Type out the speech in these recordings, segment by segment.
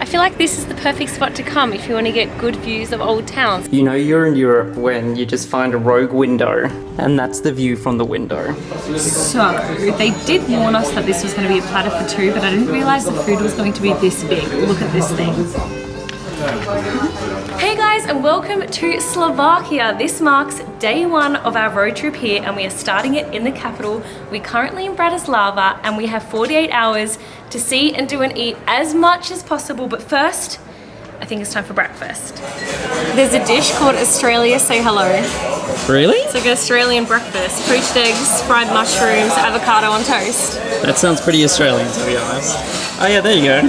feel like this is the perfect spot to come if you want to get good views of old towns. You know you're in Europe when you just find a rogue window, and that's the view from the window. So, they did warn us that this was going to be a platter for two, but I didn't realise the food was going to be this big. Look at this thing. Hey guys, and welcome to Slovakia. This marks day one of our road trip here, and we are starting it in the capital. We're currently in Bratislava, and we have 48 hours to see and do and eat as much as possible. But first, I think it's time for breakfast. There's a dish called Australia Say Hello. Really? It's like an Australian breakfast. Poached eggs, fried mushrooms, avocado on toast. That sounds pretty Australian, to be honest. Oh yeah, there you go.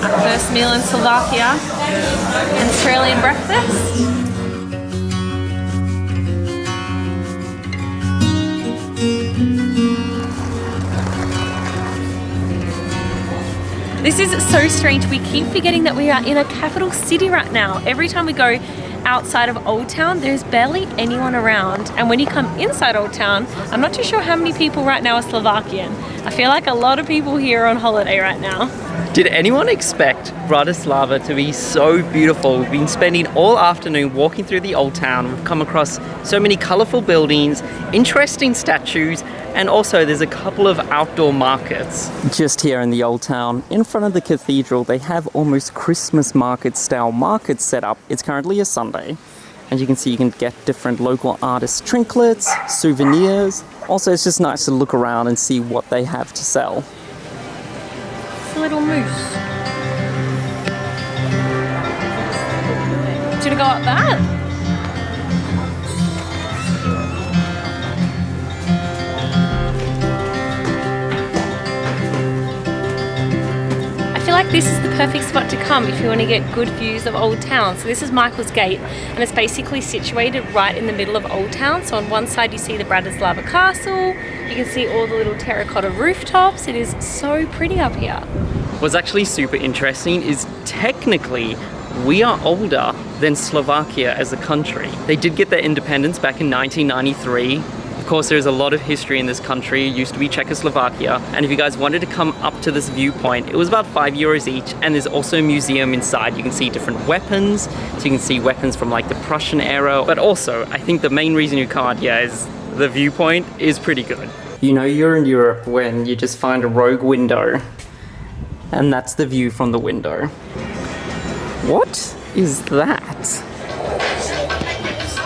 Our first meal in Slovakia, an Australian breakfast. This is so strange. We keep forgetting that we are in a capital city right now. Every time we go outside of Old Town, there's barely anyone around. And when you come inside Old Town, I'm not too sure how many people right now are Slovakian. I feel like a lot of people here are on holiday right now. Did anyone expect Bratislava to be so beautiful? We've been spending all afternoon walking through the Old Town. We've come across so many colourful buildings, interesting statues, and also there's a couple of outdoor markets. Just here in the Old Town, in front of the cathedral, they have almost Christmas market style markets set up. It's currently a Sunday. And you can see you can get different local artists' trinkets, souvenirs. Also, it's just nice to look around and see what they have to sell. It's a little moose. Should I go up that? I feel like this is the perfect spot to come if you want to get good views of Old Town. So this is Michael's Gate, and it's basically situated right in the middle of Old Town. So on one side you see the Bratislava Castle, you can see all the little terracotta rooftops. It is so pretty up here. What's actually super interesting is technically we are older than Slovakia as a country. They did get their independence back in 1993. Of course, there's a lot of history in this country. It used to be Czechoslovakia. And if you guys wanted to come up to this viewpoint, it was about €5 each. And there's also a museum inside. You can see different weapons. So you can see weapons from like the Prussian era. But also, I think the main reason you come out here is the viewpoint is pretty good. You know you're in Europe when you just find a rogue window. And that's the view from the window. What is that?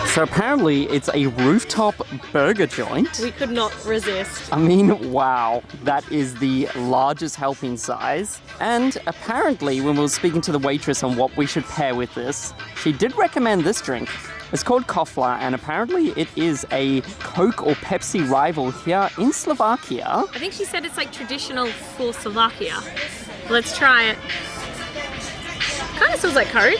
So apparently it's a rooftop burger joint. We could not resist. I mean, wow, that is the largest helping size. And apparently when we were speaking to the waitress on what we should pair with this, she did recommend this drink. It's called Kofla, and apparently it is a Coke or Pepsi rival here in Slovakia. I think she said it's like traditional for Slovakia. Let's try it. Kind of smells like Coke.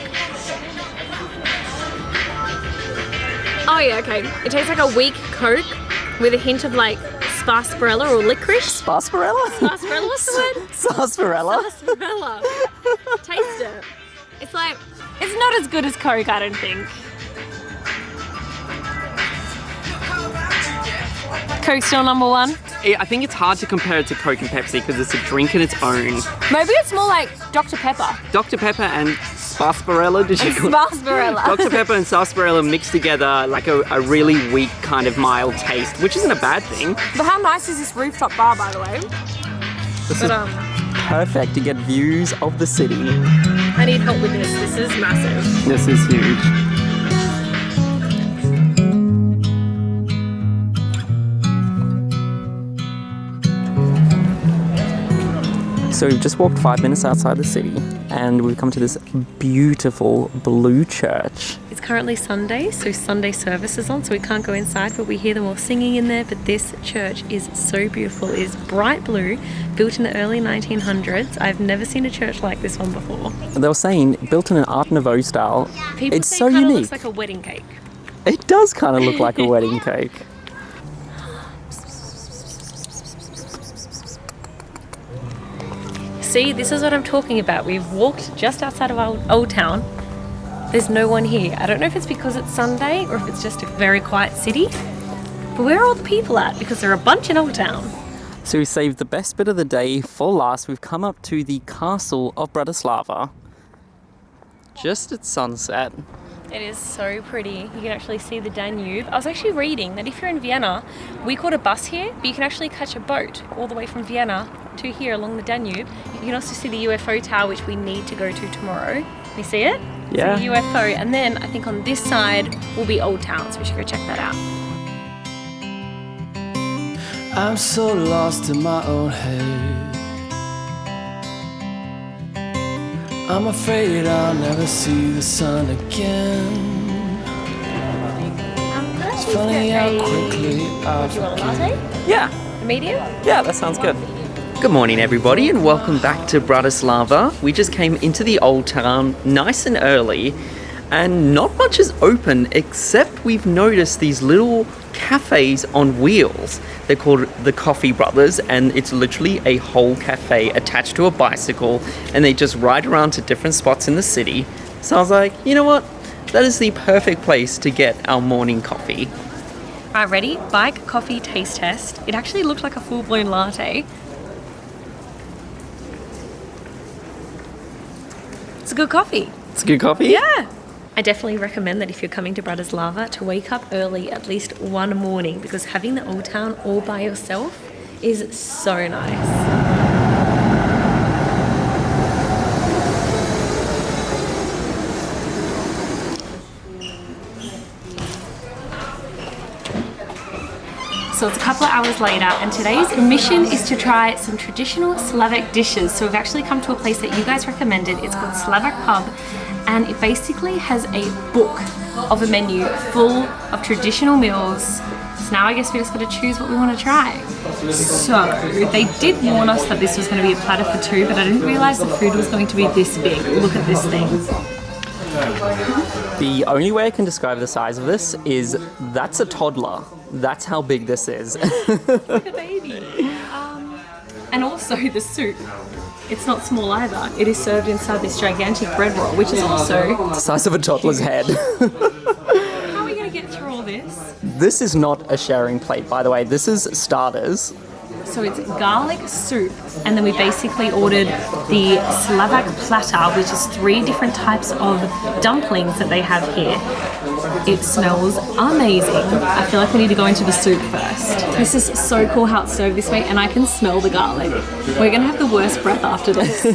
Oh yeah, okay. It tastes like a weak Coke with a hint of like sarsaparilla or licorice. Sarsaparilla? Sarsaparilla, what's the word? Sarsaparilla? Sarsaparilla. Taste it. It's like, it's not as good as Coke, I don't think. Coke still number one? I think it's hard to compare it to Coke and Pepsi because it's a drink in its own. Maybe it's more like Dr. Pepper. Dr. Pepper and sarsaparilla, did you call it? Sarsaparilla. Dr. Pepper and sarsaparilla mixed together like a really weak kind of mild taste, which isn't a bad thing. But how nice is this rooftop bar, by the way? This is perfect to get views of the city. I need help with this. This is massive. This is huge. So we've just walked 5 minutes outside the city and we've come to this beautiful blue church. It's currently Sunday, so Sunday service is on, so we can't go inside, but we hear them all singing in there. But this church is so beautiful. It is bright blue, built in the early 1900s. I've never seen a church like this one before. They were saying, built in an Art Nouveau style. People it's say so it kind of unique. looks like a wedding cake. It does kind of look like a wedding cake. See, this is what I'm talking about. We've walked just outside of Old Town. There's no one here. I don't know if it's because it's Sunday or if it's just a very quiet city. But where are all the people at? Because there are a bunch in Old Town. So we saved the best bit of the day for last. We've come up to the castle of Bratislava just at sunset. It is so pretty. You can actually see the Danube. I was actually reading that if you're in Vienna, we caught a bus here, but you can actually catch a boat all the way from Vienna to here along the Danube. You can also see the UFO tower, which we need to go to tomorrow. You see it? Yeah. It's a UFO. And then I think on this side will be Old Town, so we should go check that out. I'm so lost in my own head. I'm afraid I'll never see the sun again. It's funny how quickly I Do you want a latte? Yeah, A medium? yeah, that sounds good. Good morning, everybody, and welcome back to Bratislava. We just came into the old town nice and early, and not much is open except we've noticed these little cafes on wheels. They're called the Coffee Brothers, and it's literally a whole cafe attached to a bicycle, and they just ride around to different spots in the city. So I was like, you know what? That is the perfect place to get our morning coffee. Alright, ready? Bike coffee taste test. It actually looked like a full-blown latte. It's a good coffee. It's good coffee? Yeah. I definitely recommend that if you're coming to Bratislava to wake up early at least one morning, because having the old town all by yourself is so nice. So it's a couple of hours later, and today's mission is to try some traditional Slovak dishes. So we've actually come to a place that you guys recommended. It's called Slovak Pub, and it basically has a book of a menu full of traditional meals. So now I guess we just got to choose what we want to try. So they did warn us that this was going to be a platter for two, but I didn't realize the food was going to be this big. Look at this thing. The only way I can describe the size of this is that's a toddler. That's how big this is. Look at baby. And also the soup. It's not small either. It is served inside this gigantic bread roll, which is also... The size of a toddler's head. How are we going to get through all this? This is not a sharing plate, by the way. This is starters. So it's garlic soup, and then we basically ordered the Slovak platter, which is 3 different types of dumplings that they have here. It smells amazing. I feel like we need to go into the soup first. This is so cool how it's served this way, and I can smell the garlic. We're gonna have the worst breath after this.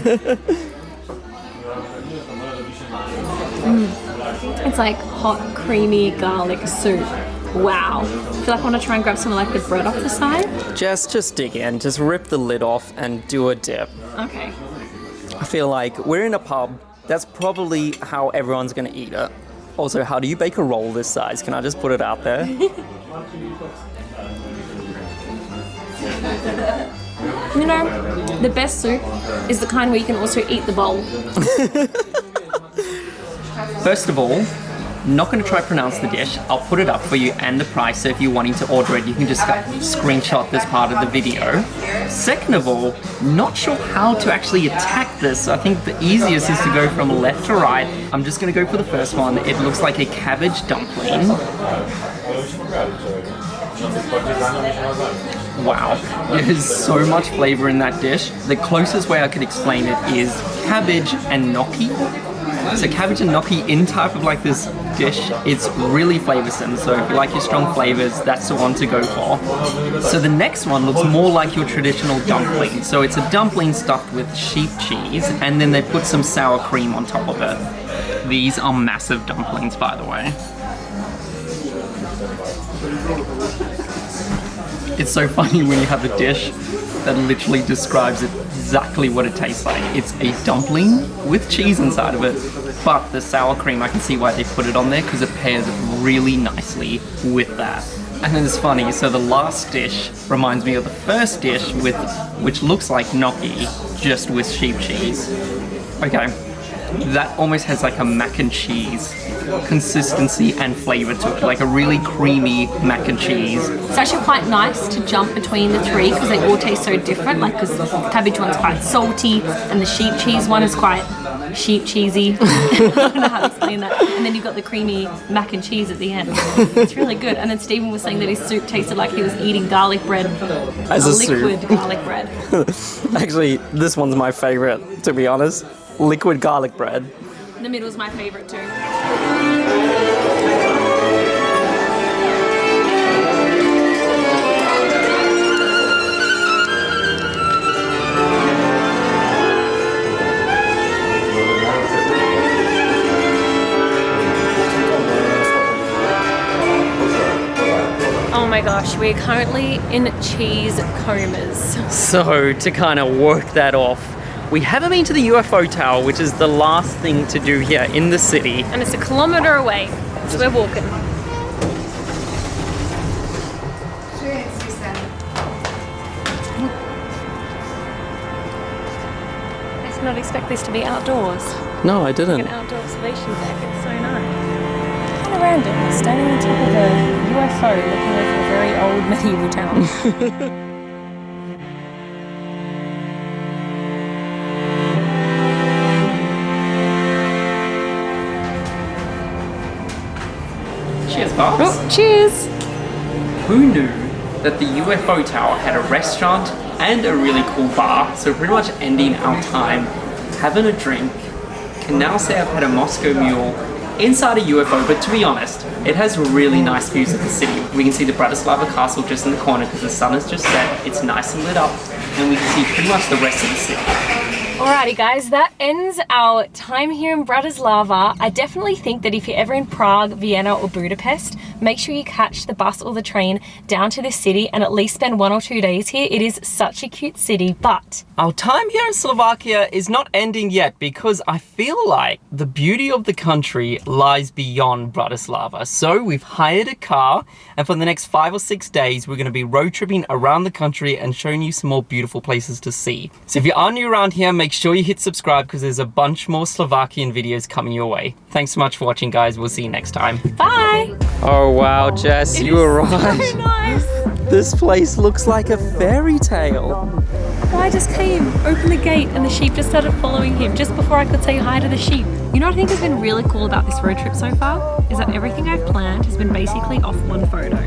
It's like hot, creamy garlic soup. Wow. I feel like I want to try and grab some of like the bread off the side. Just dig in. Just rip the lid off and do a dip. Okay. I feel like we're in a pub. That's probably how everyone's going to eat it. Also, how do you bake a roll this size? Can I just put it out there? You know, the best soup is the kind where you can also eat the bowl. First of all, not going to try to pronounce the dish. I'll put it up for you and the price, so if you're wanting to order it, you can just screenshot this part of the video. Second of all, not sure how to actually attack this, so I think the easiest is to go from left to right. I'm just going to go for the first one. It looks like a cabbage dumpling. Wow, there's so much flavor in that dish. The closest way I could explain it is cabbage and gnocchi. So cabbage and gnocchi in type of like this dish, it's really flavoursome. So if you like your strong flavours, that's the one to go for. So the next one looks more like your traditional dumpling. So it's a dumpling stuffed with sheep cheese, and then they put some sour cream on top of it. These are massive dumplings, by the way. It's so funny when you have a dish that literally describes exactly what it tastes like. It's a dumpling with cheese inside of it, but the sour cream, I can see why they put it on there, because it pairs really nicely with that. And then it's funny, so the last dish reminds me of the first dish, which looks like gnocchi, just with sheep cheese. Okay, that almost has like a mac and cheese consistency and flavor to it, like a really creamy mac and cheese. It's actually quite nice to jump between the three because they all taste so different. Like, because the cabbage one's quite salty and the sheep cheese one is quite sheep cheesy. I don't know how to explain that. And then you've got the creamy mac and cheese at the end. It's really good. And then Stephen was saying that his soup tasted like he was eating garlic bread, As a liquid soup. garlic bread. Actually, this one's my favorite, to be honest. Liquid garlic bread. The middle is my favorite too. Oh my gosh, we're currently in cheese comas. So to kind of work that off, we haven't been to the UFO Tower, which is the last thing to do here in the city. And it's a kilometre away, so we're walking. I did not expect this to be outdoors. No, I didn't. An outdoor observation deck, it's so nice. Kind of random, standing on top of a UFO looking like a very old medieval town. Cheers, Bobs. Oh, cheers! Who knew that the UFO Tower had a restaurant and a really cool bar? So pretty much ending our time having a drink. Can now say I've had a Moscow Mule inside a UFO, but to be honest, it has really nice views of the city. We can see the Bratislava Castle just in the corner because the sun has just set. It's nice and lit up, and we can see pretty much the rest of the city. Alrighty guys, that ends our time here in Bratislava. I definitely think that if you're ever in Prague, Vienna or Budapest, make sure you catch the bus or the train down to this city and at least spend 1 or 2 days here. It is such a cute city, but Our time here in Slovakia is not ending yet because I feel like the beauty of the country lies beyond Bratislava. So we've hired a car, and for the next 5 or 6 days, we're going to be road tripping around the country and showing you some more beautiful places to see. So if you are new around here, make sure you hit subscribe because there's a bunch more Slovakian videos coming your way. Thanks so much for watching, guys. We'll see you next time. bye! Oh wow, Jess, you were right. So nice! This place looks like a fairy tale. Guy just came, opened the gate, and the sheep just started following him just before I could say hi to the sheep. You know what I think has been really cool about this road trip so far? Is that everything I've planned has been basically off one photo.